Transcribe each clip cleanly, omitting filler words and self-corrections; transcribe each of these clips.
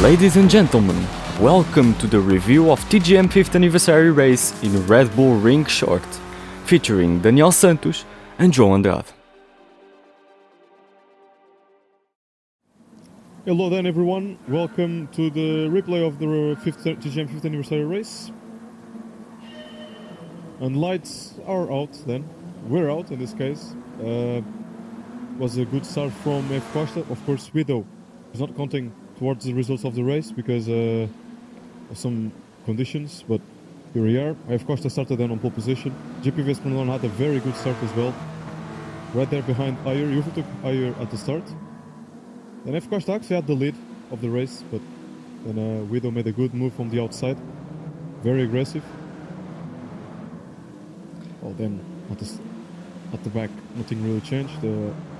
Ladies and gentlemen, welcome to the review of TGM 5th anniversary race in Red Bull Ring Short, featuring Daniel Santos and João Andrade. Hello then everyone, welcome to the replay of the TGM 5th anniversary race. And lights are out then, we're out in this case. Was a good start from F. Costa, of course Widow is not counting towards the results of the race because of some conditions, but here we are. F. Costa started then on pole position. GP Vespernon had a very good start as well. Right there behind Ayer, Juve took Ayer at the start. Then F. Costa actually had the lead of the race, but then Widow made a good move from the outside. Very aggressive. Well then, at the back, nothing really changed.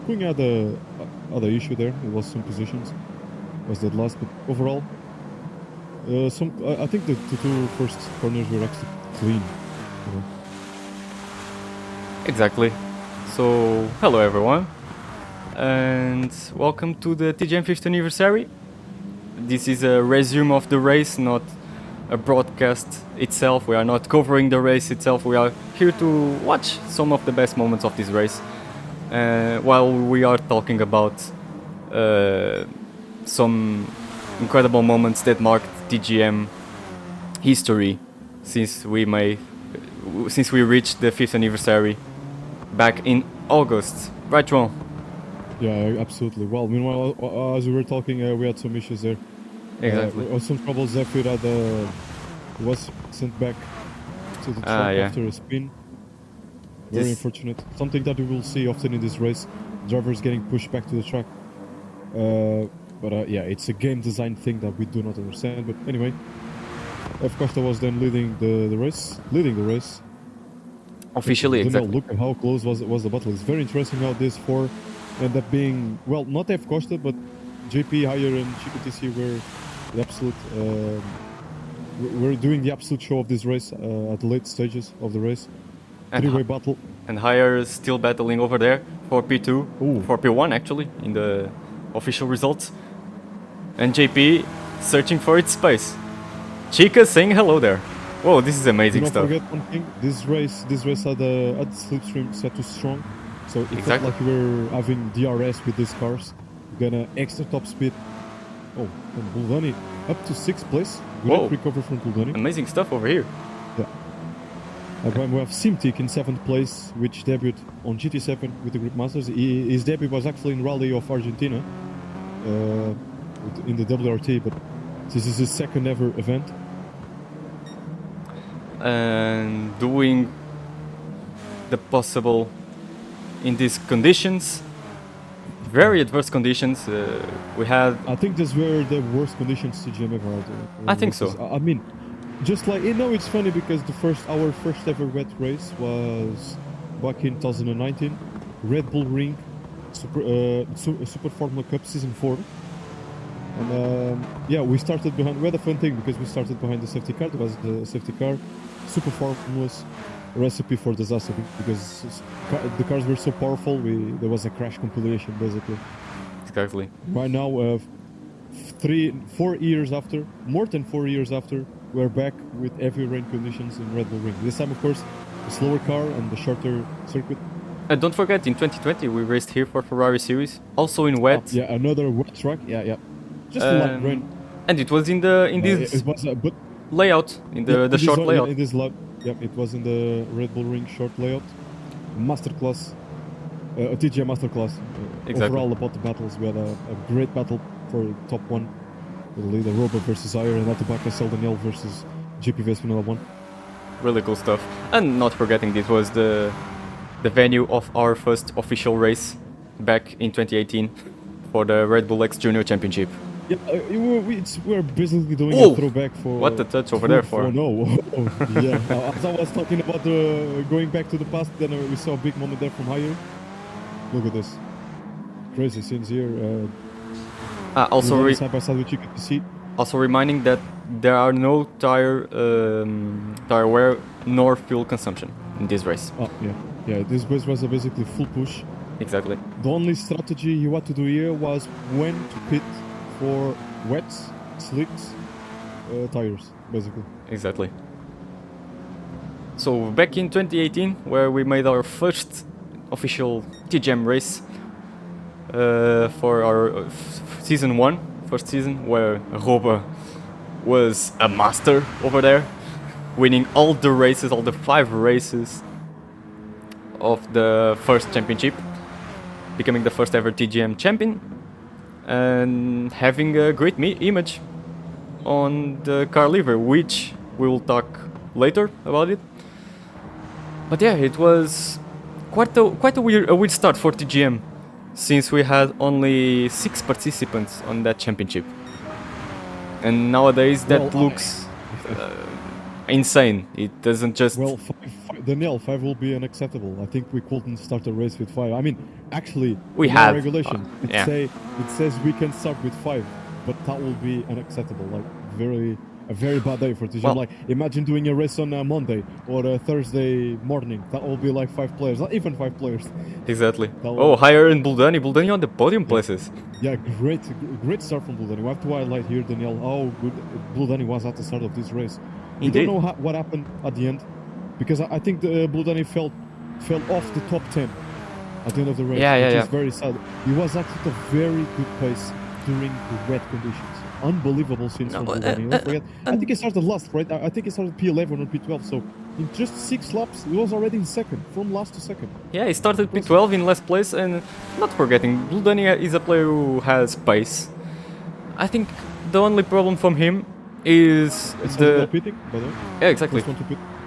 Queen had a other issue there. It was some positions. Was that last, but overall, I think the two first corners were actually clean. You know. Exactly. So, hello everyone, and welcome to the TGM 5th anniversary. This is a resume of the race, not a broadcast itself. We are not covering the race itself. We are here to watch some of the best moments of this race, while we are talking about some incredible moments that marked TGM history since we reached the 5th anniversary back in August. Right, João? Yeah, absolutely. Well, meanwhile, as we were talking, we had some issues there. Exactly. Some troubles. Zephyr was sent back to the track after a spin. Very unfortunate. Something that we will see often in this race. Drivers getting pushed back to the track. But yeah, it's a game design thing that we do not understand. But anyway, F. Costa was then leading the race. Officially, exactly. Look at how close was the battle. It's very interesting how this four end up being, well, not F. Costa, but JP, Higher, and GPTC were the absolute. We're doing the absolute show of this race at the late stages of the race. Three-way battle. And Higher is still battling over there for P2, for P1 actually, in the official results. And JP searching for its space. Chica saying hello there. Whoa, this is amazing stuff. Don't forget one thing, this race had the slipstream set too strong. So it felt like we were having DRS with these cars. We got an extra top speed. Oh, and Buldani up to 6th place. Good recovery from Buldani. Amazing stuff over here. Yeah. And we have Simtic in 7th place, which debuted on GT7 with the Group Masters. His debut was actually in Rally of Argentina, in the WRT, but this is his second ever event. And doing the possible in these conditions, very adverse conditions. We had. I think these were the worst conditions TGM ever had. I think so. I mean, just like, you know, it's funny because our first ever wet race was back in 2019, Red Bull Ring Super Formula Cup Season 4. And yeah, we started behind. We had a fun thing because we started behind the safety car. There was the safety car. Super Formula's recipe for disaster because the cars were so powerful. There was a crash compilation basically. Exactly. Right now, more than 4 years after, we're back with heavy rain conditions in Red Bull Ring. This time, of course, a slower car and the shorter circuit. And don't forget, in 2020 we raced here for Ferrari Series, also in wet. Yeah, another wet track. Yeah. Just a light rain. And it was in this layout, in the short layout. It was in the Red Bull Ring short layout. Masterclass, a TGM masterclass. Exactly. Overall about the battles, we had a great battle for top one. With the leader Robert versus Ayer, and at the back Daniel versus GP Vespernon 1. Really cool stuff. And not forgetting, this was the venue of our first official race back in 2018 for the Red Bull X Junior Championship. Yeah, we're basically doing a throwback for... What the touch over there for? Yeah, as I was talking about going back to the past, then we saw a big moment there from Higher. Look at this. Crazy scenes here. Also side by side with GPTC. Also reminding that there are no tire wear nor fuel consumption in this race. Yeah, this race was basically full push. Exactly. The only strategy you had to do here was when to pit for wets slicks tires, basically. Exactly. So back in 2018, where we made our first official TGM race for our season 1, first season, where Roba was a master over there, winning all the races, all the 5 races of the first championship, becoming the first ever TGM champion, and having a great image on the car livery, which we will talk later about it. But yeah, it was quite a weird start for TGM, since we had only 6 participants on that championship, and nowadays that looks insane. It doesn't just... Well, Daniel, 5 will be unacceptable. I think we couldn't start a race with 5. I mean, actually, we in have our regulation. It says we can start with 5, but that will be unacceptable. Like a very bad day for TGM. Well, like, imagine doing a race on a Monday or a Thursday morning. That will be like 5 players, not even 5 players. Exactly. Oh, higher in Buldani. Buldani on the podium places. Yeah, great start from Buldani. We have to highlight here, Daniel, how good Buldani was at the start of this race. We Indeed. don't know what happened at the end, because I think the Buldani fell off the top 10 at the end of the race, which is very sad. He was actually at a very good pace during the wet conditions. Unbelievable scenes from Buldani. Don't forget, I think he started last, right? I think he started P11 or P12, so in just 6 laps, he was already in second, from last to second. Yeah, he started P12 in last place, and not forgetting, Buldani is a player who has pace. I think the only problem from him is the... pitting, by the way. Yeah, exactly.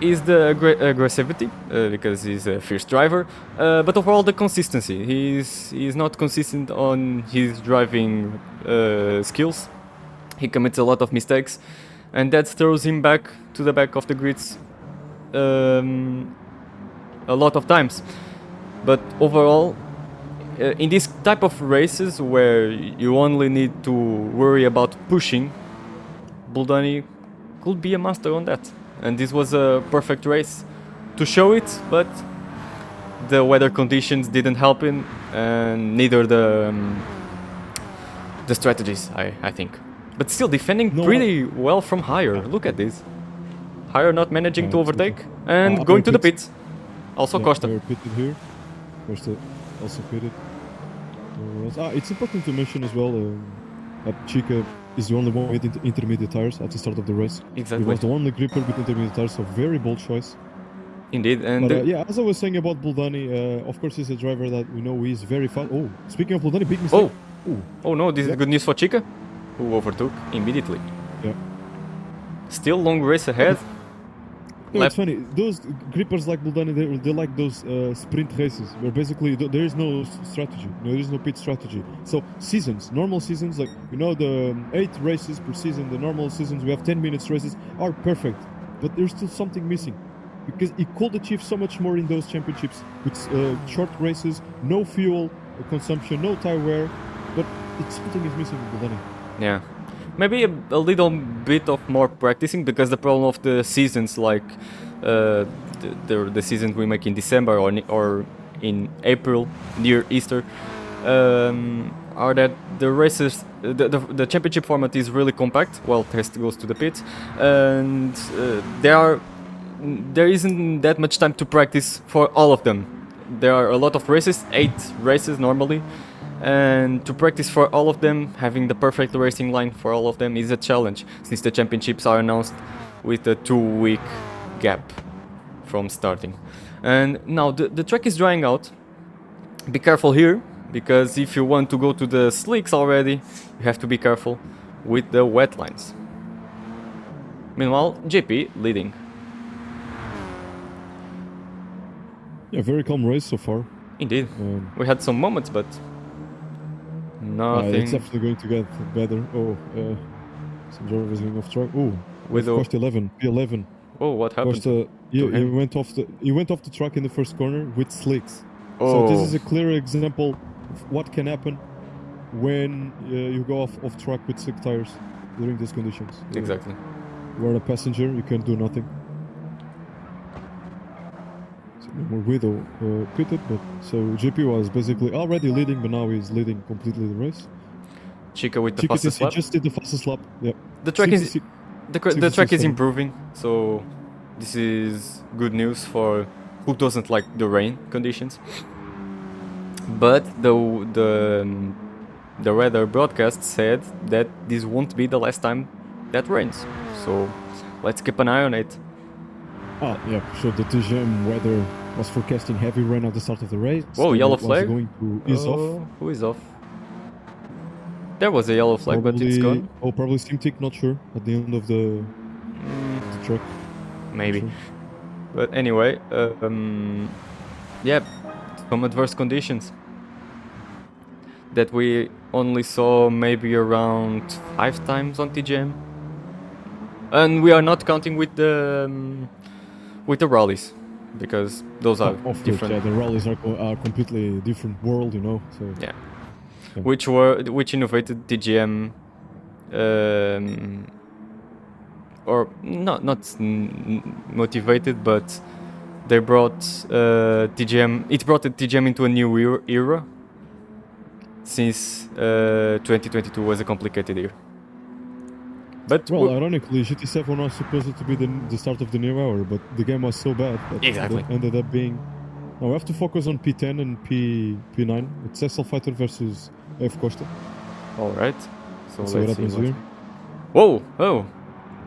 Is the aggressivity, because he's a fierce driver, but overall the consistency. He's not consistent on his driving skills. He commits a lot of mistakes, and that throws him back to the back of the grids a lot of times. But overall, in this type of races where you only need to worry about pushing, Buldani could be a master on that. And this was a perfect race to show it, but the weather conditions didn't help him, and neither the strategies, I think. But still defending pretty well from higher. Look at this. Higher not managing to overtake and going to the pits. Also Costa. They're pitted here. Costa also pitted. It's important to mention as well that Chica is the only one with intermediate tires at the start of the race. Exactly. He was the only gripper with intermediate tires, so very bold choice. Indeed. And but, as I was saying about Buldani, of course he's a driver that we know he's very fast. Oh, speaking of Buldani, big mistake. Oh no, this is good news for Chica, who overtook immediately. Yeah. Still long race ahead. No, it's funny. Those grippers like Buldani, they like those sprint races where basically there is no strategy. There is no pit strategy. So normal seasons, like, the 8 races per season, the normal seasons, we have 10 minutes races, are perfect. But there's still something missing. Because he could achieve so much more in those championships with short races, no fuel consumption, no tire wear. But something is missing with Buldani. Yeah. Maybe a little bit of more practicing, because the problem of the seasons, like the seasons we make in December or in April near Easter, are that the races, the championship format is really compact. Well, test goes to the pit, and there isn't that much time to practice for all of them. There are a lot of races, 8 races normally. And to practice for all of them, having the perfect racing line for all of them is a challenge, since the championships are announced with a 2-week gap from starting. And now the track is drying out. Be careful here, because if you want to go to the slicks already, you have to be careful with the wet lines. Meanwhile, JP leading. Yeah, very calm race so far. Indeed. We had some moments, but nothing. It's definitely going to get better. Some drivers going off track. With Cost 11, P11. Oh, what happened? Costa, he went off the track in the first corner with slicks. So this is a clear example of what can happen when you go off track with slick tires during these conditions. Exactly. You are a passenger, you can do nothing. More Guido pitted, but so GP was basically already leading, but now he's leading completely the race. Chica with the Chica fastest TC lap. just did the fastest lap. Yeah. The track is 66 the track is 66. improving, so this is good news for who doesn't like the rain conditions. But the weather broadcast said that this won't be the last time that rains, so let's keep an eye on it. Oh, yeah. So the TGM weather was forecasting heavy rain at the start of the race. Whoa, then yellow it was flag. going to ease off. Who is off? There was a yellow flag, but it's gone. Oh, probably Simtic, not sure. At the end of the track. Maybe. Sure. But anyway, yeah, some adverse conditions that we only saw maybe around 5 times on TGM, and we are not counting with the rallies because those are Of different. course, yeah, the rallies are completely different world, you know. So Yeah. Yeah. Which innovated TGM, or not motivated, but they brought TGM. It brought the TGM into a new era. Since 2022 was a complicated year. But well, ironically, GT7 was supposed to be the start of the new hour, but the game was so bad that Exactly. it ended up being. Now we have to focus on P10 and P9. It's Cecil Fighter versus F Costa. all right. So Let's see what happens here. Whoa! Oh,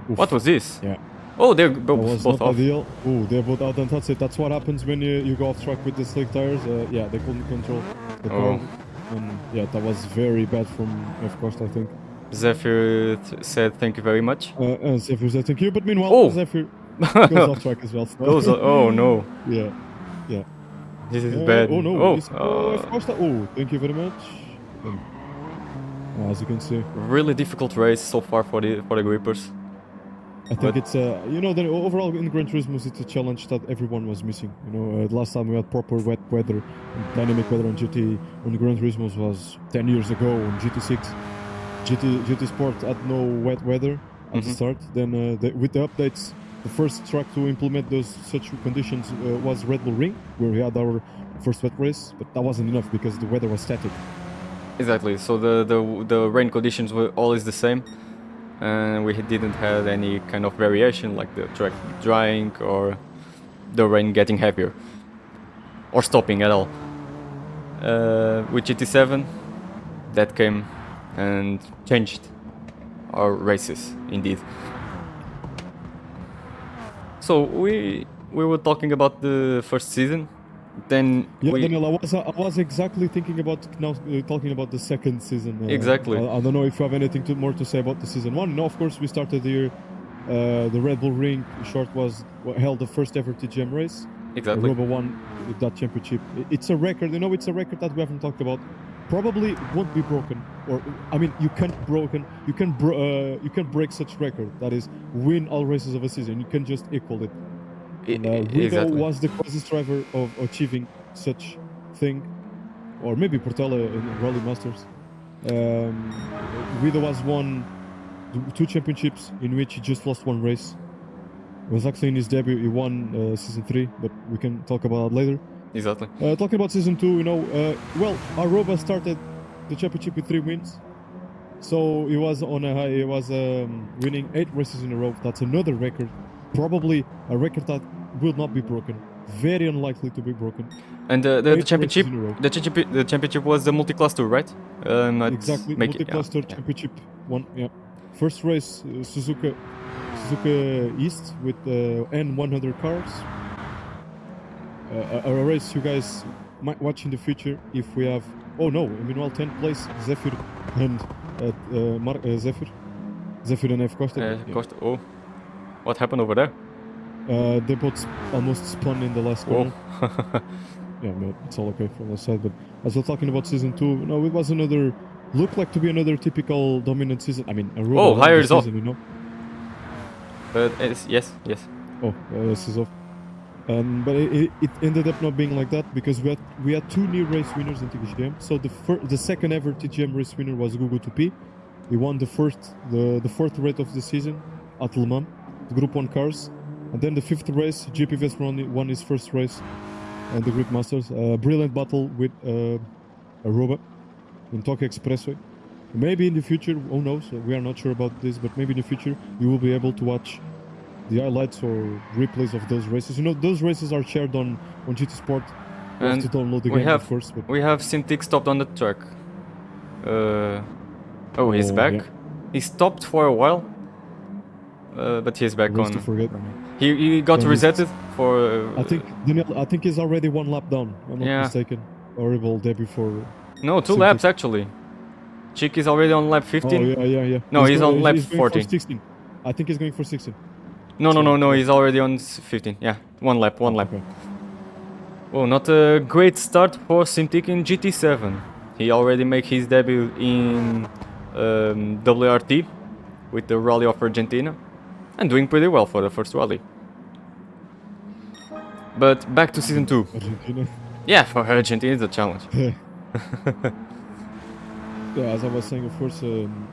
Oof. what was this? Yeah. Oh, they're That both was not off. ideal. Oh, they're both out, and that's it. That's what happens when you go off track with the slick tires. Yeah, they couldn't control the car. Oh. And yeah, that was very bad from F Costa, I think. Zephyr said thank you very much. Zephyr said thank you, but meanwhile, Oh. Zephyr goes off track as well. So. Oh no, Yeah. this is bad. Oh no. Oh, F Costa. Oh, thank you very much. And, as you can see, really difficult race so far for the grippers. I think it's the overall in Gran Turismo it's a challenge that everyone was missing. Last time we had proper wet weather, and dynamic weather on Gran Turismo was 10 years ago on GT6. GT Sport had no wet weather at the start. Then with the updates, the first track to implement those such conditions was Red Bull Ring, where we had our first wet race, but that wasn't enough because the weather was static. Exactly. So the rain conditions were always the same, and we didn't have any kind of variation like the track drying or the rain getting heavier or stopping at all. With GT7, that came and changed our races indeed. So we were talking about the first season. Then Yeah, Daniel, I was exactly thinking about now talking about the second season. Exactly. I don't know if you have anything more to say about the season one. No, of course we started the year. The Red Bull Ring short held the first ever TGM race. Exactly. Robo won that championship. It's a record. It's a record that we haven't talked about. Probably won't be broken. Or I mean, you can't break such record. That is, win all races of a season. You can just equal it. Guido Exactly. was the closest driver of achieving such thing, or maybe Portela in Rally Masters. Guido has won 2 championships in which he just lost 1 race. It was actually in his debut. He won season 3, but we can talk about that later. Exactly. Talking about season 2, Aroba started the championship with 3 wins. So he was on a high. He was winning 8 races in a row. That's another record. Probably a record that will not be broken. Very unlikely to be broken. And the 8 championship, races in a row. the championship was the multi-class tour, right? Exactly, multi-class tour championship one. Yeah, first race Suzuka East with N100 cars. A race you guys might watch in the future if we have. Oh no! Meanwhile, 10th place Zephyr and Zephyr and F Costa. Costa. Oh, what happened over there? They both almost spun in the last corner. Oh. Yeah, man, it's all okay from the side. But as we're talking about season 2, it was looked like to be another typical dominant season. I mean, a higher is off. season, But yes. Oh, this is off. But it ended up not being like that because we had 2 new race winners in TGM. So the second ever TGM race winner was Gugu Tupi. He won the 4th race of the season at Le Mans, the Group 1 cars. And then the 5th race, GPVS won his first race and the Grid Masters. Brilliant battle with Aroba in Tokyo Expressway. Maybe in the future, who knows? We are not sure about this, but maybe in the future you will be able to watch the highlights or replays of those races. You know, those races are shared on GT Sport. You have And to download the we game, have of course. But we have Simtic stopped on the track. Oh, he's back. yeah. He stopped for a while, but he's back Race to on. forget. He got Then he's- resetted for. I think Daniel, I think he's already one lap down. I'm not Yeah. mistaken. Horrible debut for. No, 2 Simtic. laps actually. Chick is already on lap 15. Oh yeah. No, he's on lap he's going 14. For 16. I think he's going for 16. No, So, yeah. he's already on 15. Yeah, one lap. Okay. Oh, not a great start for Simtic in GT7. He already made his debut in WRT with the Rally of Argentina and doing pretty well for the first rally. But back to season 2. Argentina. Yeah, for Argentina it's a challenge. Yeah, as I was saying, of course,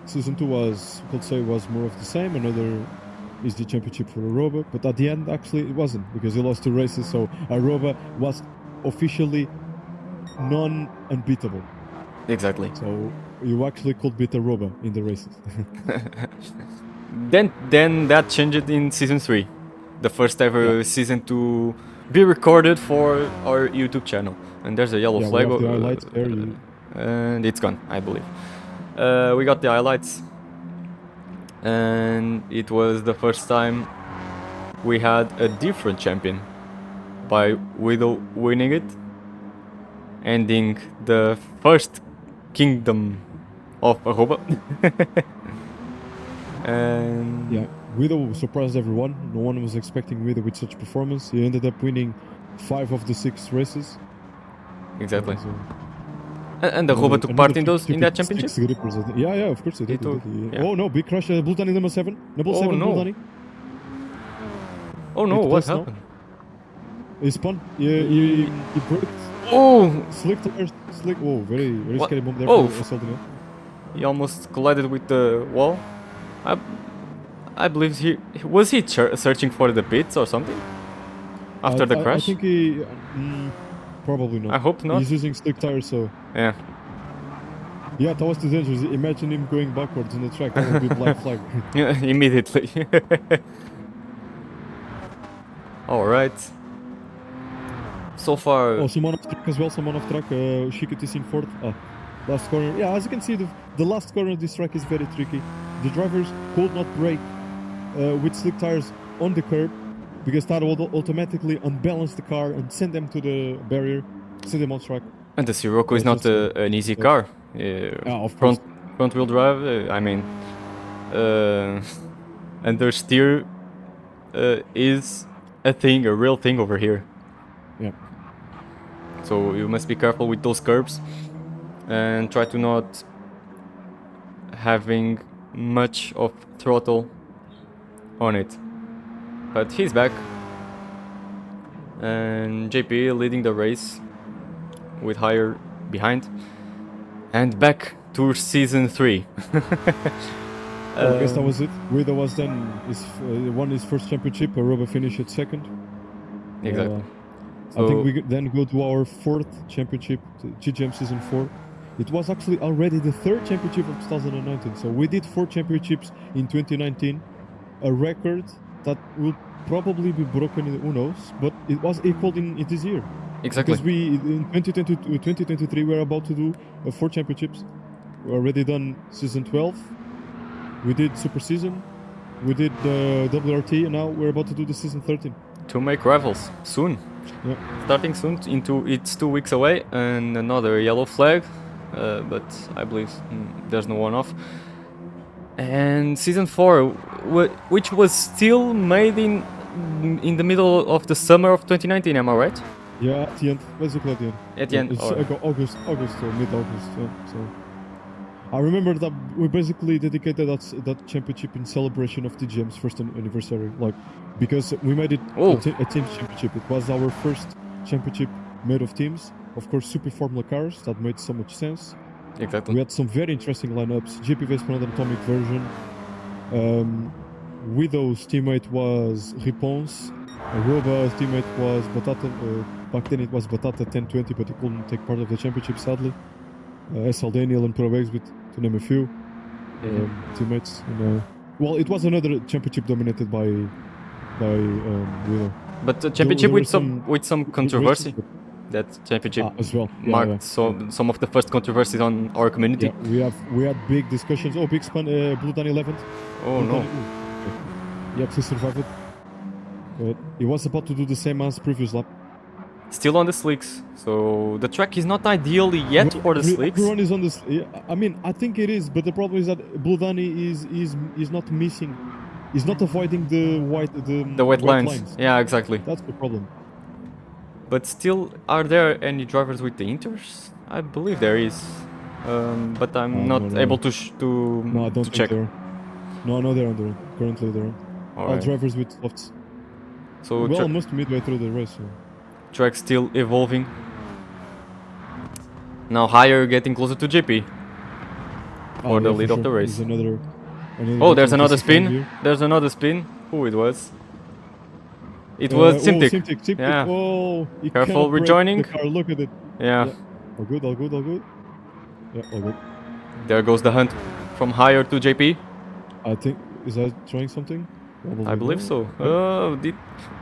season 2 was, you could say, was more of the same. Another is the championship for Aroba, but at the end, actually, it wasn't because he lost 2 races. So Aroba was officially non-unbeatable. Exactly. So you actually could beat Aroba in the races. Then that changed in season 3, the first ever season to be recorded for our YouTube channel. And there's a yellow Yeah, we flag, have the highlights there, and it's gone, I believe. We got the highlights, and it was the first time we had a different champion by Widow winning it, ending the first kingdom of Aruba. And Yeah, Guido surprised everyone. No one was expecting Guido with such performance. He ended up winning 5 of the 6 races. exactly. So, And Aruba took part in that championship. 6 grippers, I think. Yeah, of course he did. took, yeah. Oh no, big crash! Blue Danny number 7. Number Oh, 7, no. Blue Danny. Oh no, It what was now. happened? He spun. He broke Oh, slick tires. Slick. Oh, very What? scary moment there Oh. for Saldana. he almost collided with the wall. I believe he was searching for the pits or something after the I crash. think he. Probably not. I hope not. He's using slick tires, so. Yeah. Yeah, that was too dangerous. Imagine him going backwards in the track. That would be black flag. Yeah, immediately. All right. So far, Oh, someone off track as well. Someone off track. Shikut is in fourth. Last corner. Yeah, as you can see, the last corner of this track is very tricky. The drivers could not brake with slick tires on the curb because that would automatically unbalance the car and send them to the barrier, send them on track. and the Scirocco is Yeah, not just, an easy car. Of course. Front wheel drive. I mean, understeer is a thing, a real thing over here. Yeah. So you must be careful with those curbs and try to not having much of throttle on it. But he's back, and JP leading the race with higher behind, and back to season 3. I guess that was it. Guido was then won his first championship. Aruba finished at second. Exactly. I think we then go to our 4th championship, TGM season 4. It was actually already the 3rd championship of 2019. So we did 4 championships in 2019, a record that will probably be broken in who knows, but it was equaled in this year. Exactly. Because we in 2023 we're about to do 4 championships. We already done season 12. We did super season. We did the WRT, and now we're about to do the season 13. To make rivals soon. Yeah. Starting soon. It's 2 weeks away, and another yellow flag. But I believe there's no one off. And season 4, which was still made in the middle of the summer of 2019. Am I right? Yeah, at the end, basically at the end. At the end. It's or- August or mid-August. Yeah, so I remember that we basically dedicated that championship in celebration of TGM's first anniversary, like because we made it Oh. a team championship. It was our first championship made of teams. Of course, super Formula cars. That made so much sense. Exactly. We had some very interesting lineups. GP Vespa Atomic version. Widow's teammate was Riponce. Aruba's teammate was Batata. Back then it was Batata 1020, but he couldn't take part of the championship sadly. SL Daniel and Pro X with to name a few teammates. And, well, it was another championship dominated by Willow. But the championship were with some good controversy. races, That championship as well. marked some of the first controversies on our community. Yeah, we had big discussions. Oh, big span, Blue Dan 11th. Oh no. He actually survived it. But he was about to do the same as previous lap. Still on the slicks, so the track is not ideal yet for the slicks. Everyone is on this. I mean, I think it is, but the problem is that Blue Danny is not missing. He's not avoiding the wet lines. Yeah, exactly. That's the problem. But still, are there any drivers with the inters? I believe there is, but I'm not able to No, I don't think check. there are. No, they're on their own. Currently, they're on. All Alright. drivers with softs. So We're almost midway through the race. So. track still evolving. Now higher, getting closer to JP for the lead of the race. There's another Oh, there's another contestant spin. here. There's another spin. Who it was? It was Simtic. Simtic. Yeah. Oh, he Careful cannot break rejoining. the car. Look at it. Yeah. All good. Yeah, all good. There goes the hunt from higher to JP. I think, is that trying something? Probably I believe no. so.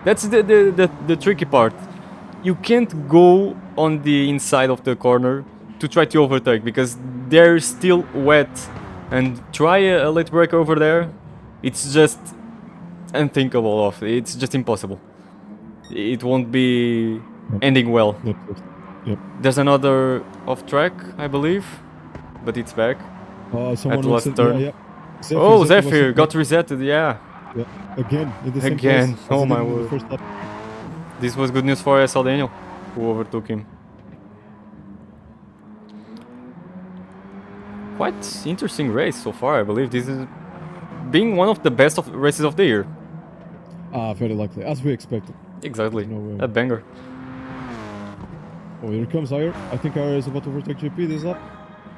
That's the tricky part. You can't go on the inside of the corner to try to overtake because they're still wet, and try a late break over there, it's just unthinkable of. It's just impossible. It won't be ending well. Yep. There's another off track, I believe, but it's back. Someone At last said, turn. Yeah. Oh, Zephyr Zephyr was- got resetted, yeah. Yeah. Again, in the same Again. place as Oh he my did in the word. first lap. This was good news for SL Daniel, who overtook him. Quite interesting race so far, I believe. This is being one of the best of races of the year. Very likely, as we expected. Exactly, No way. a banger. Oh, here comes Ayer. I think Ayer is about to overtake JP this lap.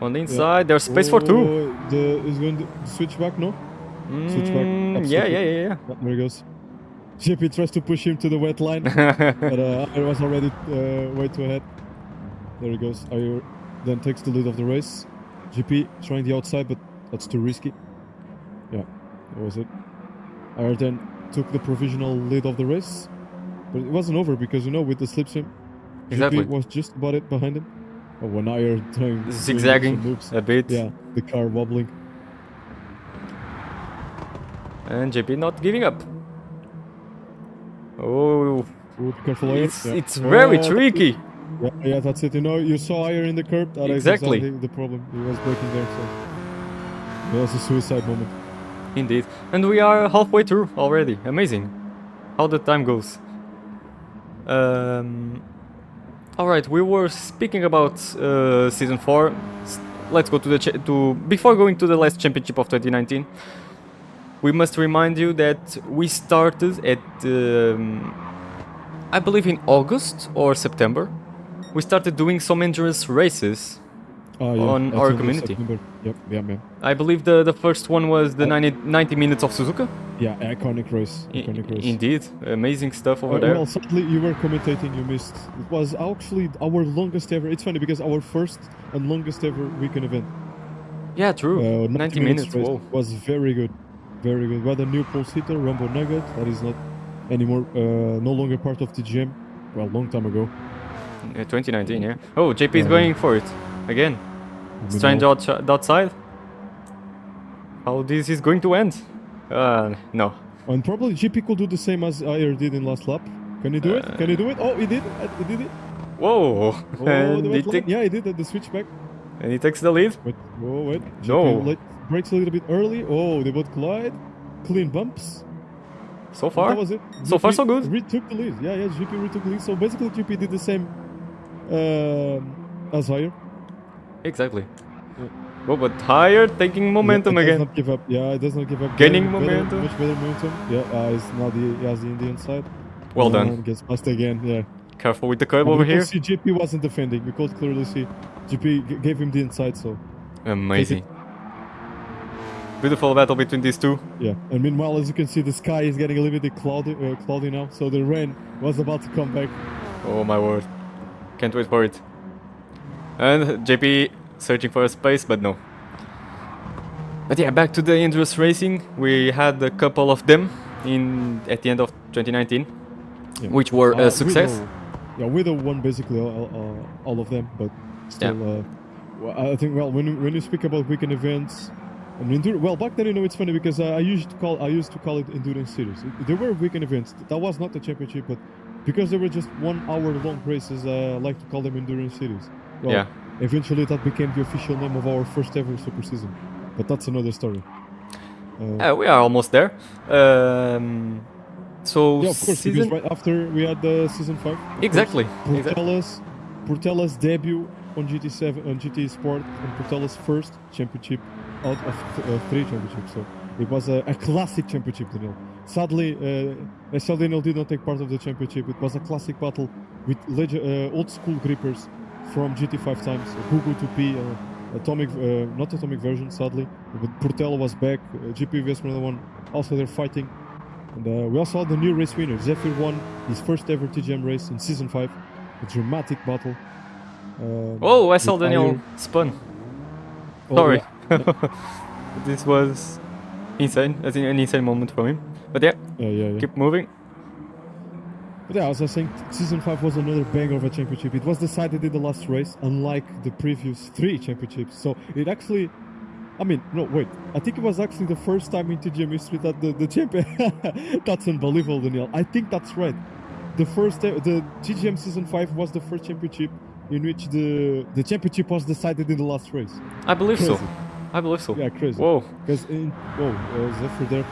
On the inside, there's space for two. Is going to switch back, no? Switch back. Yeah. Yeah, there he goes. JP tries to push him to the wet line, but Ayer was already way too ahead. There he goes. Ayer then takes the lead of the race. JP trying the outside, but that's too risky. Yeah, that was it. Ayer then took the provisional lead of the race, but it wasn't over because, you know, with the slipstream, Exactly. JP was just about it behind him. Oh, when Ayer doing Zigzagging some moves. a bit. Yeah, the car wobbling. And JP not giving up. Oh, Ooh, be careful, Ayer. it's very Oh, tricky. Yeah, that's it. You know, you saw Ayer in the curb. That is Exactly. the problem. He was braking there, so that was a suicide moment. Indeed. And we are halfway through already. Amazing. How the time goes. Alright, we were speaking about Season 4. Let's go to the before going to the last championship of 2019. We must remind you that we started at I believe in August or September. We started doing some endurance races on our community. September. Yep, yeah. I believe the first one was the 90 minutes of Suzuka. Yeah, iconic race. Iconic race. Indeed, amazing stuff over there. Well, sadly, you were commentating, you missed. It was actually our longest ever. It's funny because our first and longest ever weekend event. Yeah, true. 90 minutes. race Whoa. was very good. Very good. We had a new pulse hitter, Rumbo Nugget, that is not anymore, no longer part of TGM. Well, long time ago. 2019, yeah. Oh, JP is going for it again. He's trying Meanwhile- to outside. How this is going to end? No. And probably GP could do the same as Ayer did in last lap. Can he do it? Can he do it? Oh, he did. He did it. Whoa! Oh, and, the he wet line. Yeah, he did at the switchback. and he takes the lead. Wait, oh, wait. No. GP brakes a little bit early. Oh, they both collide. Clean bumps. So And far, that was it. so far so GP good. Retook the lead. Yeah, GP retook the lead. So basically, GP did the same as Ayer. Exactly. Oh, but higher, taking momentum It does again. not give up. Yeah, it does not give up. Gaining Better- momentum. Much better momentum. Yeah, he has the Indian side. Well done. And gets past again. Yeah. Careful with the curb And over we here. could see GP wasn't defending. We could clearly see GP gave him the inside. So Amazing. Beautiful battle between these two. yeah. And meanwhile, as you can see, the sky is getting a little bit cloudy now. So the rain was about to come back. Oh my word. Can't wait for it. And JP searching for a space, but no. But yeah, back to the endurance racing. We had a couple of them at the end of 2019, Yeah. which were a success. Widow won basically all of them, but still, I think when you speak about weekend events and back then it's funny because I used to call it endurance series. There were weekend events. That was not the championship, but because they were just 1 hour long races, I like to call them endurance series. Well, eventually that became the official name of our first ever super season, but that's another story. We are almost there. So yeah, of course, because right after we had the season 5. Exactly. Portella's debut on GT7 on GT Sport, and Portella's first championship out of 3 championships. So it was a classic championship, Daniel. Sadly, SL Daniel did not take part of the championship. It was a classic battle with old school grippers from GT5 times, Google 2P, not atomic version, sadly. But Portella was back, GP One also they're fighting. And we also had the new race winner. Zephyr won his first ever TGM race in Season 5. A dramatic battle. I saw Daniel spun. Sorry. Yeah. This was insane. I think an insane moment for him. But yeah. Keep moving. But yeah, as I was saying, Season 5 was another banger of a championship. It was decided in the last race, unlike the previous 3 championships. So it actually... I think it was actually the first time in TGM history that the champion... That's unbelievable, Daniel. I think that's right. The TGM Season 5 was the first championship in which the championship was decided in the last race. I believe so. Yeah, crazy. Whoa. Because Zephyr there...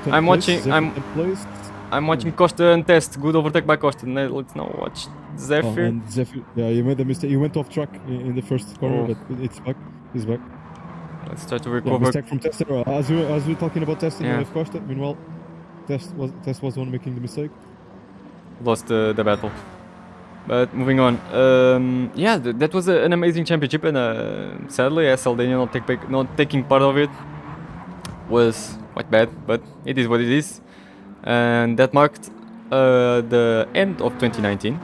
I'm watching Costa and test. Good overtake by Costa. Let's now watch Zephyr. And Zephyr, you made a mistake. He went off track in the first corner, but it's back. He's back. Let's try to recover. Mistake from Tester. As we're talking about testing with Costa, meanwhile, Test was the one making the mistake. Lost the battle. But moving on. That was an amazing championship, and sadly, SL Daniel not taking part of it was quite bad, but it is what it is. And that marked the end of 2019.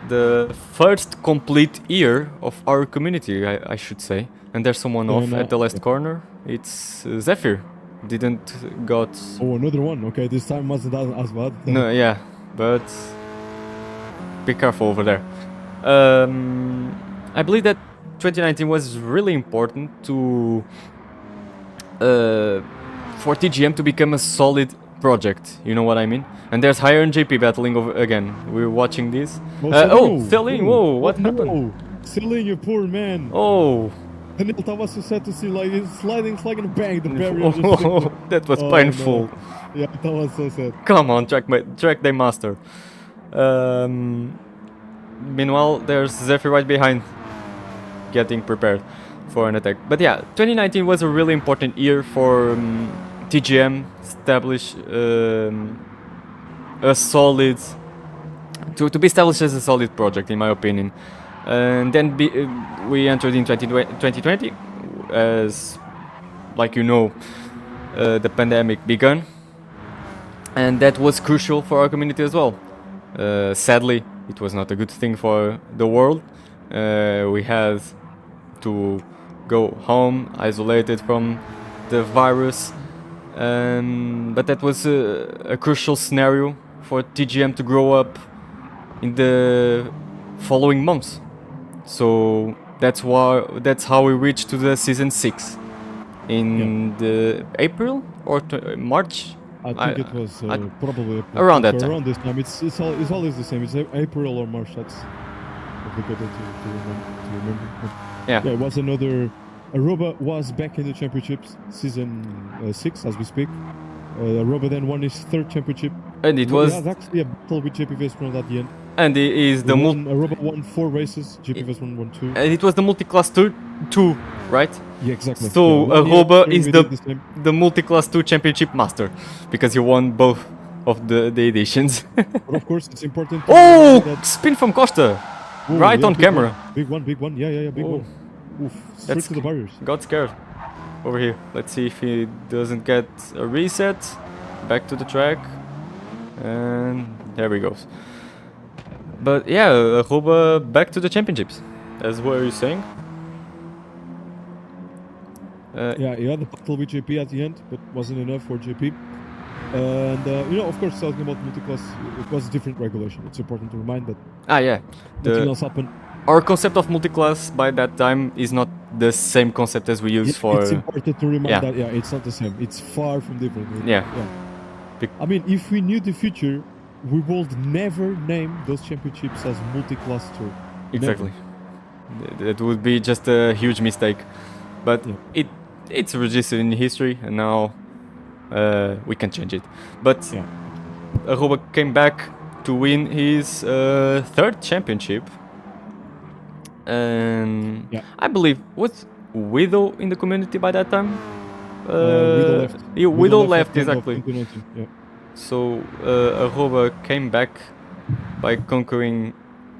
The first complete year of our community, I should say. And there's someone off at the last corner. It's Zephyr. Didn't got... Oh, another one. Okay, this time wasn't as bad. No, yeah, but be careful over there. I believe that 2019 was really important for TGM to become a solid project, you know what I mean? And there's Hire and JP battling over again. We're watching this. Celine, whoa, what happened? Celine, you poor man. Oh. Daniel, that was so sad to see, like, he's sliding, bang, the barrier. That was painful. No. Yeah, that was so sad. Come on, track day master. Meanwhile, there's Zephyr right behind, getting prepared for an attack. But yeah, 2019 was a really important year for TGM, establish a solid... to be established as a solid project, in my opinion. And then we entered in 2020, as, like you know, the pandemic began. And that was crucial for our community as well. Sadly, it was not a good thing for the world. We had to go home, isolated from the virus. But that was a crucial scenario for TGM to grow up in the following months. So that's how we reached to the season 6 in the April or March. I think it was probably April. Around that time. Around this time, it's always the same. It's April or March. That's difficult to remember. Yeah, it was another. Aruba was back in the championships, season 6 as we speak. Aruba then won his 3rd championship. And it was actually a battle with JP Vesprond at the end. And it is the Aruba won 4 races, JP Vesprond won 2. And it was the multi-class 2, right? Yeah, exactly. So Aruba is the multi-class 2 championship master, because he won both of the editions. But of course, it's important. Spin from Costa, right on camera. Big one. Yeah, big one. Oof, straight to the barriers. Got scared over here. Let's see if he doesn't get a reset. Back to the track. And there he goes. But yeah, Aruba back to the championships. That's what you're saying. Yeah, he had the battle with JP at the end, but wasn't enough for JP. And of course, talking about multi-class, it was a different regulation. It's important to remind that Yeah. nothing else happened. Our concept of multi-class by that time is not the same concept as we use for. It's important to remind yeah. that it's not the same. It's far from different. Yeah. I mean, if we knew the future, we would never name those championships as multi-class tour. Exactly. That would be just a huge mistake. But it's registered in history, and now we can change it. But Arroba came back to win his third championship. And I believe, was Widow in the community by that time? Widow left. Widow left, exactly. Yeah. So Arroba came back by conquering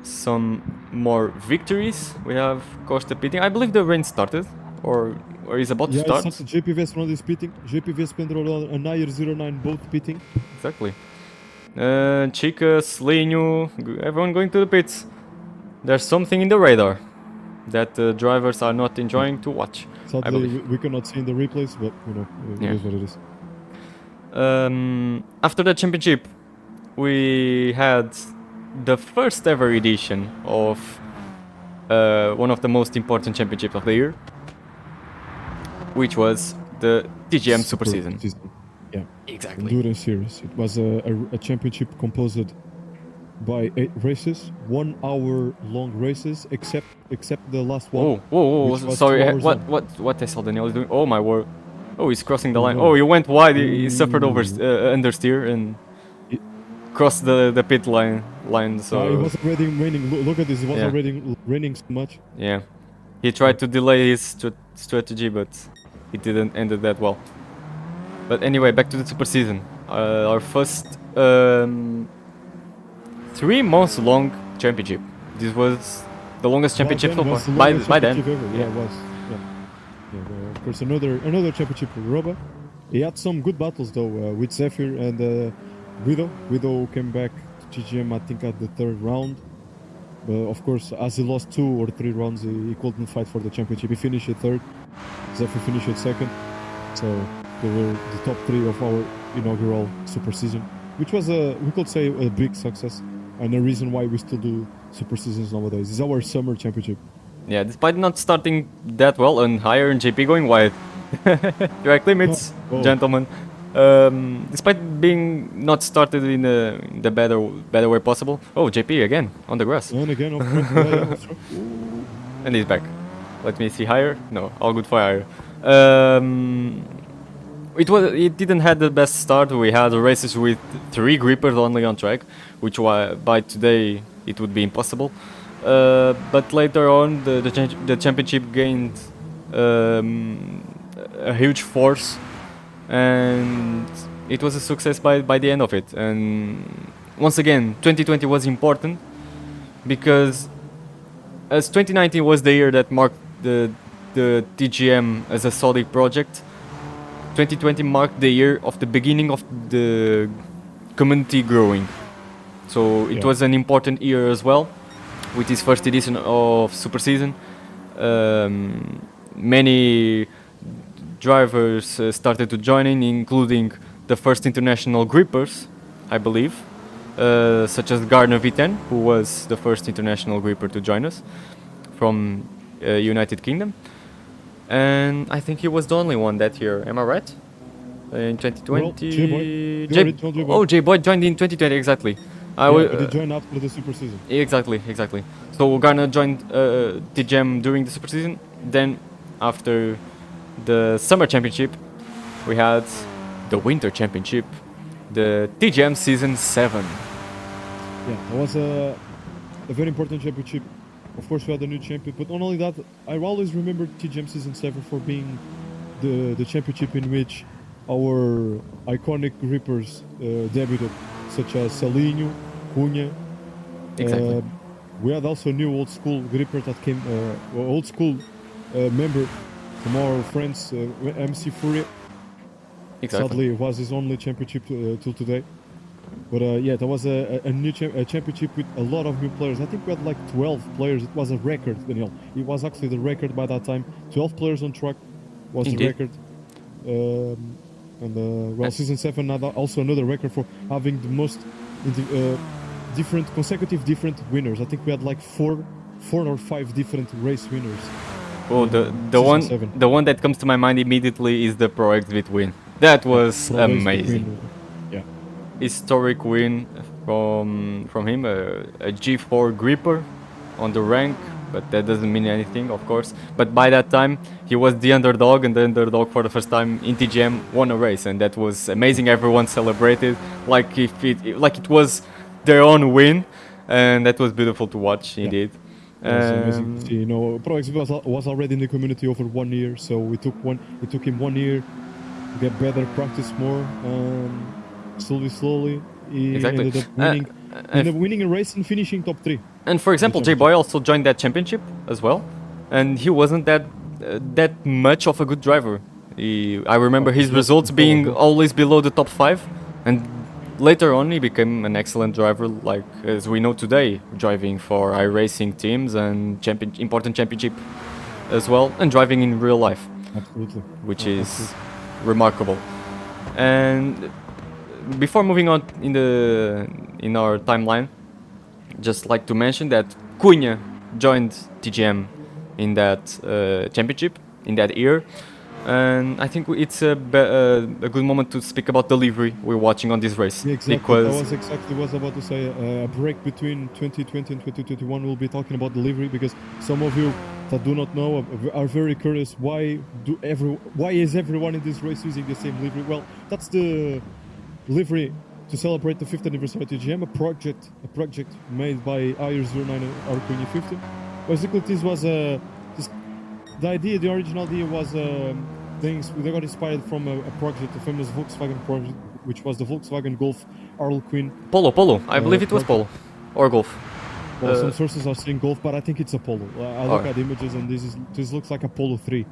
some more victories. We have Costa pitting. I believe the rain started, or is about to start. It's JP Vesprond is pitting. JP Vesprond and Nair 09 both pitting. Exactly. Chica, Slinho, everyone going to the pits. There's something in the radar that drivers are not enjoying to watch. Sadly, we cannot see in the replays, but it is what it is. After the championship, we had the first ever edition of one of the most important championships of the year, which was the TGM Super Season. Yeah, exactly. Endurance Series. It was a championship composed by 8 races, 1 hour long races, except the last one. Whoa! Sorry, what SL Daniel is doing? Oh my word! Oh, he's crossing the line. Oh, he went wide. He suffered over understeer and crossed the pit line. So it was already raining. Look at this. It was already raining so much. Yeah, he tried to delay his strategy, but it didn't end that well. But anyway, back to the Super Season. Our first 3 months long championship. This was the longest championship so far. By then. It was. Yeah, of course, another championship for Roba. He had some good battles though with Zephyr and Widow. Widow came back to TGM, I think, at the 3rd round. But of course, as he lost 2 or 3 rounds, he couldn't fight for the championship. He finished at 3rd. Zephyr finished at 2nd. So they were the top 3 of our inaugural Super Season, which was we could say a big success. And the reason why we still do Super Seasons nowadays is our summer championship. Yeah, despite not starting that well and higher and JP going wide. Direct limits, gentlemen. Despite being not started in the better way possible. Oh, JP again on the grass. And again, off front. And he's back. Let me see higher. No, all good for higher. It didn't have the best start. We had races with 3 grippers only on track, which by today it would be impossible. But later on, the championship gained a huge force, and it was a success by the end of it. And once again, 2020 was important because as 2019 was the year that marked the TGM as a solid project, 2020 marked the year of the beginning of the community growing. So it was an important year as well, with his first edition of Super Season. Many drivers started to join in, including the first international grippers, I believe, such as Gardner V10, who was the first international gripper to join us from United Kingdom. And I think he was the only one that year. Am I right? In 2020, J-Boy joined in 2020 exactly. But he joined after the Super Season. Exactly. So Garner joined TGM during the Super Season. Then after the Summer Championship, we had the Winter Championship, the TGM Season 7. Yeah, that was a very important championship. Of course, we had a new champion, but not only that, I always remember TGM Season 7 for being the championship in which our iconic grippers debuted, such as Salinho, Cunha. Exactly. We had also new old school gripper that came, old school member from our friends, MC Furia. Exactly. Sadly, it was his only championship till today. But that was a new championship with a lot of new players. I think we had like 12 players. It was a record, Daniel. It was actually the record by that time. 12 players on track. was the Indeed. record. Season 7 also another record for having the most consecutive different winners. I think we had like four or five different race winners. Oh, the one that comes to my mind immediately is the Pro Exhibit win. That was amazing. Yeah. Historic win from him, a G4 gripper on the rank, but that doesn't mean anything, of course. But by that time, he was the underdog, and the underdog for the first time in TGM won a race, and that was amazing. Everyone celebrated like it was their own win, and that was beautiful to watch, indeed. It was amazing to see. You know, Pro Exhibit was already in the community over 1 year, so it took him 1 year to get better, practice more, slowly. He ended up winning a race and finishing top 3. And for example, J-Boy also joined that championship as well, and he wasn't that much of a good driver. I remember his results being always below the top 5, and later on he became an excellent driver, like as we know today, driving for iRacing teams and important championship as well, and driving in real life. Absolutely. Which is remarkable. And before moving on in our timeline, just like to mention that Cunha joined TGM in that championship in that year, and I think it's a good moment to speak about the livery we're watching on this race. Yeah, exactly. Because I was exactly was about to say a break between 2020 and 2021. We'll be talking about the livery because some of you that do not know are very curious. Why is everyone in this race using the same livery? Well, that's the livery to celebrate the 5th anniversary of TGM, a project made by IR09 and R 50. Basically, this was the original idea was they got inspired from a project, a famous Volkswagen project, which was the Volkswagen Golf Queen. Polo. I believe it was Polo or Golf. Well, some sources are saying Golf, but I think it's a Polo. I look at images and this looks like a Polo 3.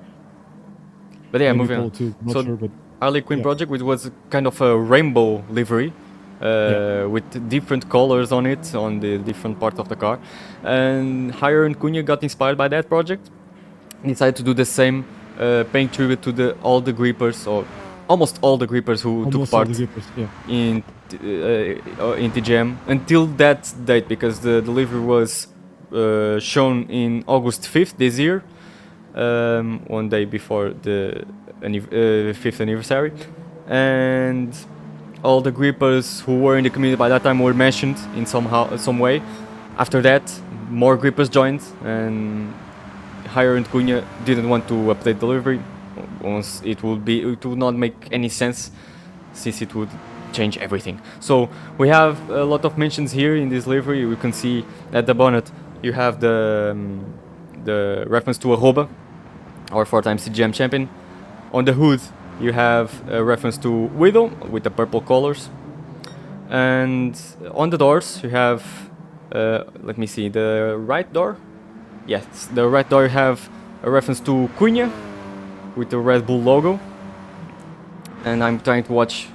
But yeah, maybe moving Polo on. 2, not sure, but Harley Quinn project, which was kind of a rainbow livery with different colors on it, on the different parts of the car. And Hire and Cunha got inspired by that project, decided to do the same, paying tribute to all the grippers, or almost all the grippers who took part in TGM until that date, because the delivery was shown in August 5th this year, 1 day before the 5th anniversary, and all the grippers who were in the community by that time were mentioned in some way. After that, more grippers joined, and Hire and Cunha didn't want to update delivery. Once it would not make any sense, since it would change everything. So we have a lot of mentions here in this livery. We can see at the bonnet you have the reference to Arroba, our 4-time TGM champion. On the hood you have a reference to Widow with the purple colors, and on the doors you have let me see, the right door. Yes, the right door you have a reference to Cunha with the Red Bull logo, and I'm trying to watch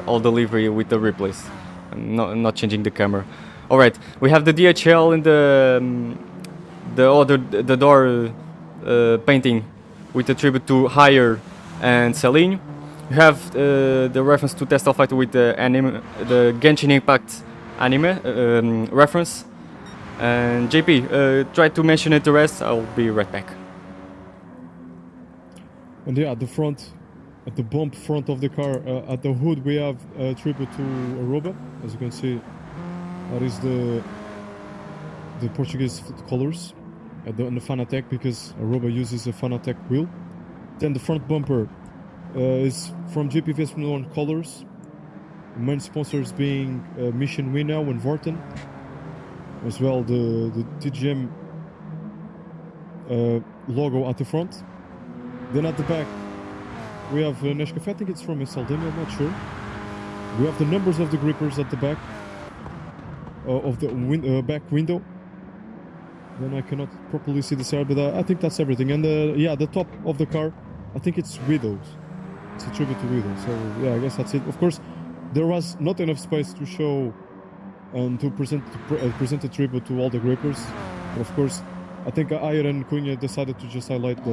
all the livery with the replays. I'm not changing the camera. All right, we have the DHL in the door painting with a tribute to Hire and Celine. You have the reference to Test of Fight with the Genshin Impact anime reference. And JP, try to mention it the rest. I'll be right back. And yeah, at the front, at the bump front of the car, at the hood, we have a tribute to Aruba. As you can see, that is the Portuguese colors on the Fanatec, because Aruba uses a Fanatec wheel. Then the front bumper is from GPVS from the colors. The main sponsors being Mission Winnow and Vorten. As well, the TGM logo at the front. Then at the back, we have Nescafé. I think it's from Saldemia, I'm not sure. We have the numbers of the grippers at the back of the back window. Then I cannot properly see the side, but I think that's everything. And the top of the car, I think it's Widows. It's a tribute to Widows. So yeah, I guess that's it. Of course, there was not enough space to show and to present a tribute to all the grippers. But of course, I think Ayer and Cunha decided to just highlight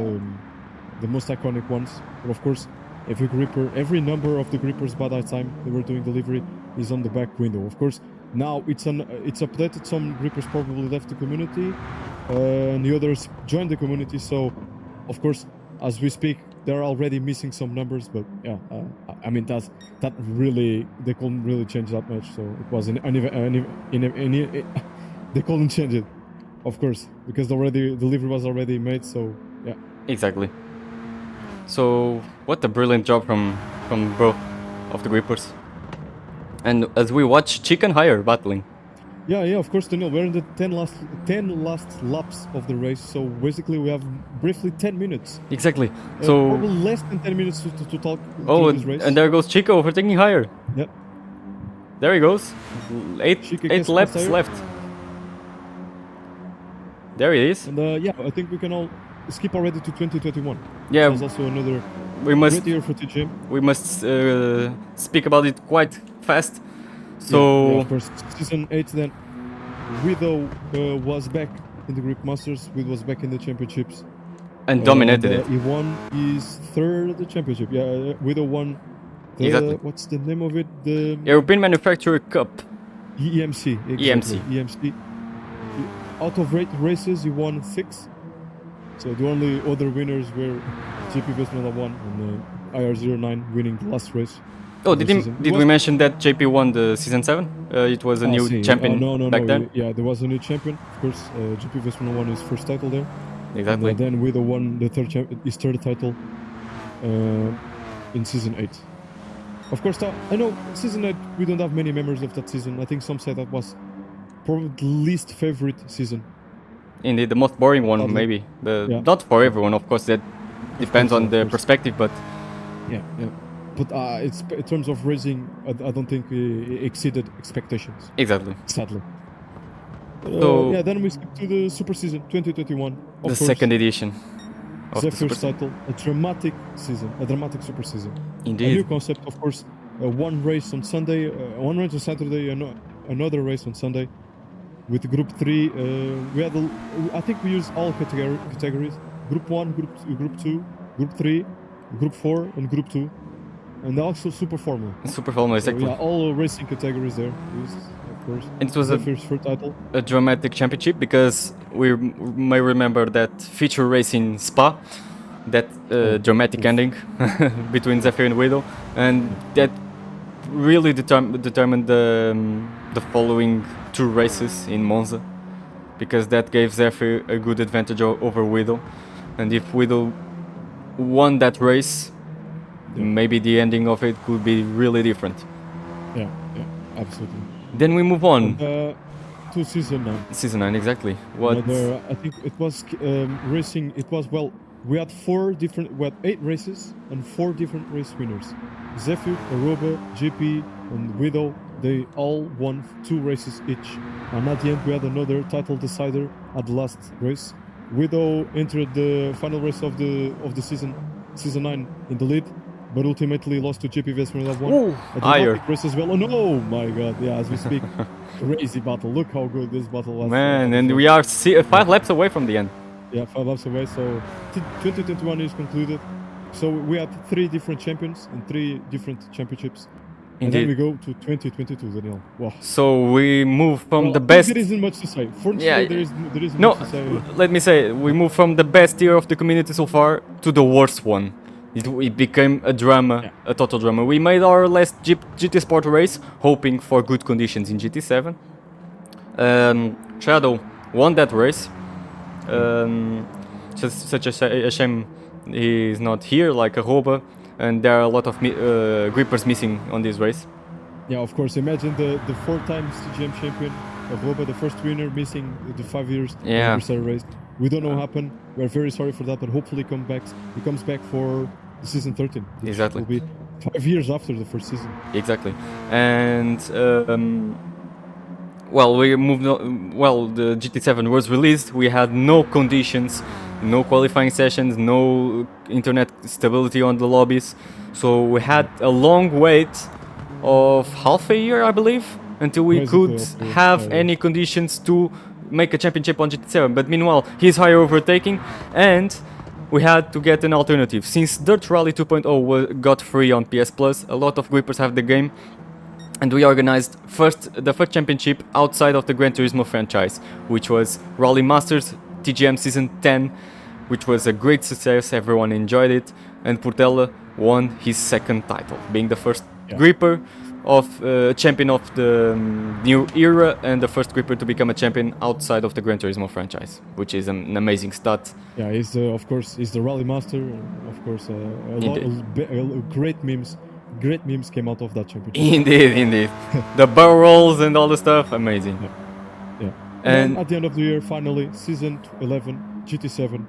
the most iconic ones. But of course, every number of the grippers by that time they were doing delivery is on the back window. Of course, now it's updated. Some grippers probably left the community, and the others joined the community. So, of course, as we speak, they're already missing some numbers. But yeah, I mean that really they couldn't really change that much. So it was they couldn't change it, of course, because delivery was already made. So yeah. Exactly. So what a brilliant job from both of the grippers. And as we watch Chicken Hire battling. Yeah, of course, Daniel. We're in the 10 last laps of the race, so basically we have briefly 10 minutes. Exactly. So probably less than 10 minutes to talk oh, through this race. And there goes Chico overtaking Hire. Yep. There he goes. Eight laps left. There he is. And yeah, I think we can all skip already to 2021. Yeah. There's also another great year for TGM. We must speak about it quite fast. So yeah, of course, season 8 then. Widow was back in the Grip Masters. Widow was back in the championships. And dominated it. He won his third championship. Yeah, Widow won the, exactly. What's the name of it? The European Manufacturer Cup. EMC. Exactly. EMC. Out of 8 races, he won 6. So the only other winners were GP Vesmela 1 and IR09 winning the last race. Oh, did we mention that JP won the season 7? It was a new champion back then? Yeah, there was a new champion. Of course, GP Vesmela won his first title there. Exactly. And then Widow won his third title in season 8. Of course, I know season 8, we don't have many memories of that season. I think some say that was probably the least favorite season. Indeed, the most boring one, maybe. Not for everyone, of course. That depends on the perspective, but yeah. But it's in terms of racing, I don't think it exceeded expectations. Exactly. Sadly. So yeah, then we skip to the Super Season 2021. The second edition. Zephyr's title, a dramatic season, a dramatic Super Season. Indeed. A new concept, of course. One race on Sunday, one race on Saturday, another race on Sunday. With Group 3, I think we used all categories: Group 1, Group 2, Group 3, Group 4, and Group 2, and also Super Formula. Super Formula, exactly. So, yeah, all racing categories there used, of course. And it was first title. A dramatic championship because we may remember that feature race in Spa, that dramatic ending between Zephyr and Widow, and that really determined the following 2 races in Monza, because that gave Zephyr a good advantage over Widow, and if Widow won that race, maybe the ending of it could be really different. Yeah, absolutely. Then we move on to season 9. Season 9, exactly. I think it was racing. It was we had 8 races and 4 different race winners. Zephyr, Aruba, GP, and Widow. They all won 2 races each, and at the end we had another title decider at the last race. Widow entered the final race of the season 9 in the lead, but ultimately lost to GP Vesmela 1. A dramatic race as well. Oh no, my God! Yeah, as we speak, crazy battle. Look how good this battle was. Man, and we are 5 laps away from the end. Yeah, 5 laps away. So 2021 is concluded. So we had 3 different champions and 3 different championships. And then we go to 2022, Daniel. Wow. So we move from the best. There isn't much to say. Fortunately, there isn't much to say. Let me say, we move from the best year of the community so far to the worst one. It became a drama, a total drama. We made our last GT Sport race, hoping for good conditions in GT7. Shadow won that race. Such a shame he's not here, like Aroba. And there are a lot of grippers missing on this race. Yeah, of course. Imagine the 4 times TGM champion of Roba, the first winner, missing the 5 years anniversary race. We don't know what happened. We're very sorry for that, but hopefully he comes back for the season 13. Exactly. Will be 5 years after the first season. Exactly. And we moved on. Well, the GT7 was released. We had no conditions, no qualifying sessions, no internet stability on the lobbies. So we had a long wait of half a year, I believe, until we could have any conditions to make a championship on GT7. But meanwhile, he's higher overtaking, and we had to get an alternative. Since Dirt Rally 2.0 got free on PS Plus, a lot of grippers have the game, and we organized the first championship outside of the Gran Turismo franchise, which was Rally Masters TGM Season 10, which was a great success, everyone enjoyed it, and Portela won his second title, being the first gripper of champion of the new era and the first gripper to become a champion outside of the Gran Turismo franchise, which is an amazing stat. Yeah, he's of course he's the rally master. Of course, great memes came out of that championship. Indeed. The barrel rolls and all the stuff, amazing. Yeah. And at the end of the year, finally, season 11 GT7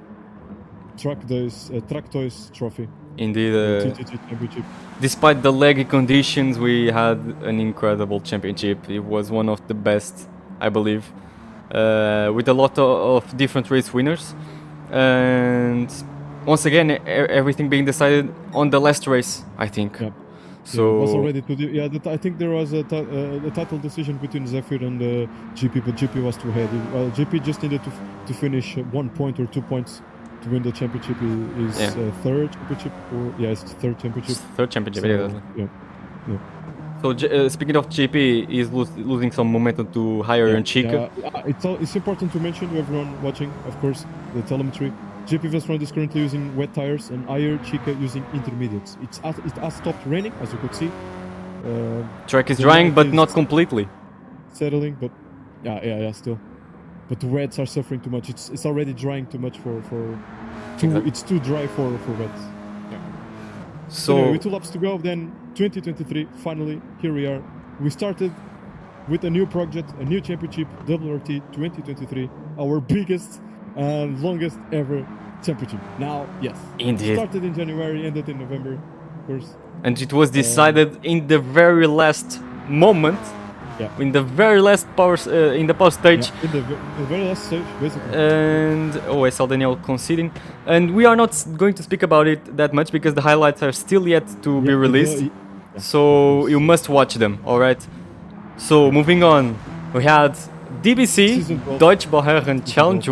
Track Toys Trophy. Indeed. TTT championship. Despite the laggy conditions, we had an incredible championship. It was one of the best, I believe, with a lot of different race winners. And once again, everything being decided on the last race, I think. Yeah. So it was already I think there was a title decision between Zephyr and GP, but GP was too heavy. GP just needed to finish 1 point or 2 points to win the championship. His third championship, it's third championship. Third championship, so, yeah. So speaking of GP, he's losing some momentum to Higher and Chica. It's important to mention to everyone watching, of course, the telemetry. GP Vestron is currently using wet tires and Higher Chica using intermediates. It has stopped raining, as you could see. Track is drying, but not completely. Settling, but still. But the wets are suffering too much. It's already drying too much it's too dry for wets. Yeah. So anyway, with 2 laps to go, then 2023, finally, here we are. We started with a new project, a new championship, WRT 2023, our biggest and longest ever championship. Now, yes. Indeed. Started in January, ended in November, of course. And it was decided in the very last moment. Yeah. In the very last power stage. Yeah, in the very last stage, basically. And I saw Daniel conceding. And we are not going to speak about it that much because the highlights are still yet to be released. So you must watch them, alright? So moving on, we had DBC, Deutsche Bauherren Challenge,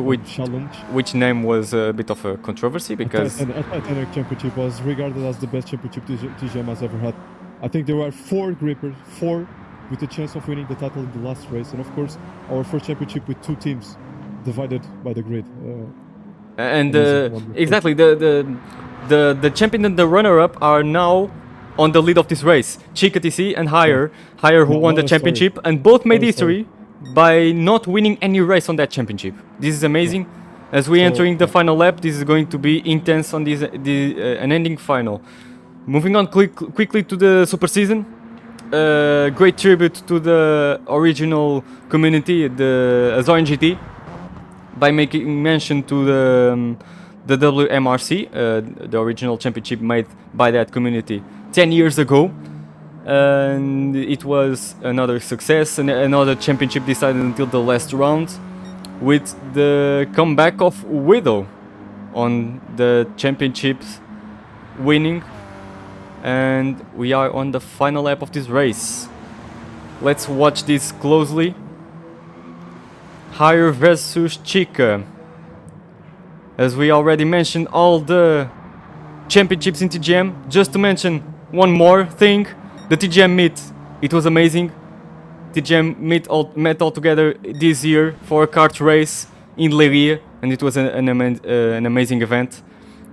which name was a bit of a controversy because... A Titanic championship was regarded as the best championship TGM has ever had. I think there were 4 grippers, 4 with the chance of winning the title in the last race. And of course, our first championship with 2 teams divided by the grid. Exactly, the champion and the runner-up are now on the lead of this race. Chica TC and Higher who won the championship, and both made history by not winning any race on that championship. This is amazing. As we entering the final lap, this is going to be intense on an ending final. Moving on quickly to the Super Season. Great tribute to the original community, the Azorin GT, by making mention to the WMRC, the original championship made by that community 10 years ago. And it was another success and another championship decided until the last round, with the comeback of Widow on the championships winning. And we are on the final lap of this race. Let's watch this closely. Higher versus Chica. As we already mentioned all the championships in TGM, just to mention one more thing, the TGM meet, it was amazing. TGM met all together this year for a kart race in Leiria, and it was an amazing event.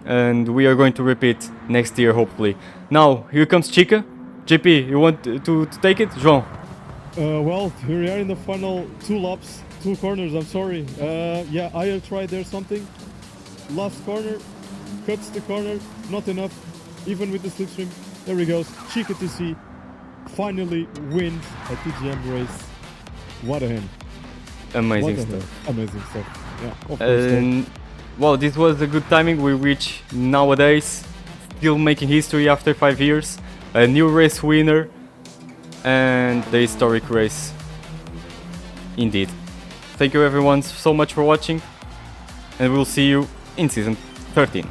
And we are going to repeat next year, hopefully. Now, here comes Chica. JP, you want to take it? João? Well, here we are in the final 2 laps, 2 corners, I'm sorry. I'll try there something. Last corner, cuts the corner, not enough, even with the slipstream. There he goes, Chica TC finally wins a TGM race. What a hand. Amazing stuff. Amazing stuff, yeah. Of course. Well, this was a good timing. We reach nowadays, still making history after 5 years, a new race winner, and the historic race. Indeed. Thank you everyone so much for watching, and we'll see you in season 13.